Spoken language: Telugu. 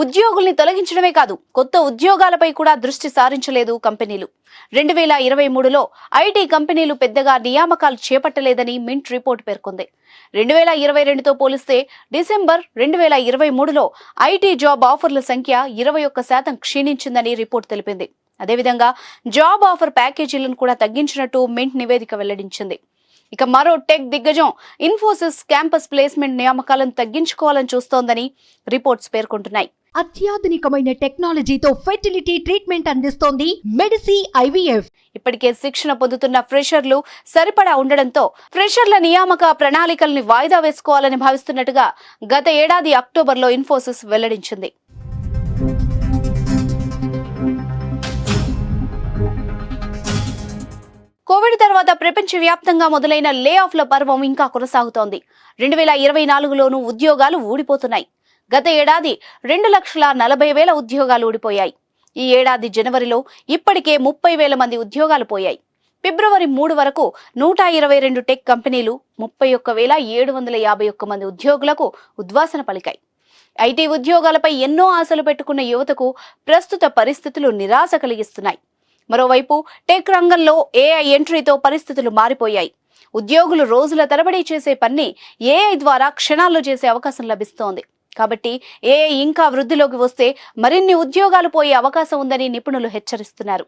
ఉద్యోగుల్ని తొలగించడమే కాదు, కొత్త ఉద్యోగాలపై కూడా దృష్టి సారించలేదు కంపెనీలు. 2023లో ఐటీ కంపెనీలు పెద్దగా నియామకాలు చేపట్టలేదని మింట్ రిపోర్ట్ పేర్కొంది. 2022తో పోలిస్తే డిసెంబర్ 2023లో ఐటీ జాబ్ ఆఫర్ల సంఖ్య 21% క్షీణించిందని రిపోర్ట్ తెలిపింది. అదేవిధంగా జాబ్ ఆఫర్ ప్యాకేజీలను కూడా తగ్గించినట్టు మింట్ నివేదిక వెల్లడించింది. ఇక మరో టెక్ దిగ్గజం ఇన్ఫోసిస్ క్యాంపస్ ప్లేస్మెంట్ నియామకాలను తగ్గించుకోవాలని చూస్తోందని రిపోర్ట్స్ పేర్కొంటున్నాయి. అత్యాధునికమైన టెక్నాలజీతో ఫెర్టిలిటీ ట్రీట్మెంట్ అందిస్తోంది మెడిసి ఐవీఎఫ్. ఇప్పటికే శిక్షణ పొందుతున్న ఫ్రెషర్లు సరిపడా ఉండడంతో ఫ్రెషర్ల నియామక ప్రణాళికల్ని వాయిదా వేసుకోవాలని భావిస్తున్నట్టుగా గత ఏడాది అక్టోబర్లో ఇన్ఫోసిస్ వెల్లడించింది. కోవిడ్ తర్వాత ప్రపంచవ్యాప్తంగా మొదలైన లే ఆఫ్ల పర్వం ఇంకా కొనసాగుతోంది. 2024లోనూ ఉద్యోగాలు ఊడిపోతున్నాయి. గత ఏడాది 2,40,000 ఉద్యోగాలు ఊడిపోయాయి. ఈ ఏడాది జనవరిలో ఇప్పటికే 30,000 మంది ఉద్యోగాలు పోయాయి. ఫిబ్రవరి 3 వరకు 122 టెక్ కంపెనీలు 31,751 మంది ఉద్యోగులకు ఉద్వాసన పలికాయి. ఐటీ ఉద్యోగాలపై ఎన్నో ఆశలు పెట్టుకున్న యువతకు ప్రస్తుత పరిస్థితులు నిరాశ కలిగిస్తున్నాయి. మరోవైపు టెక్ రంగంలో ఏఐ ఎంట్రీతో పరిస్థితులు మారిపోయాయి. ఉద్యోగులు రోజుల తరబడి చేసే పని ఏఐ ద్వారా క్షణాల్లో చేసే అవకాశం లభిస్తోంది. కాబట్టి ఏఐ ఇంకా వృద్ధిలోకి వస్తే మరిన్ని ఉద్యోగాలు పోయే అవకాశం ఉందని నిపుణులు హెచ్చరిస్తున్నారు.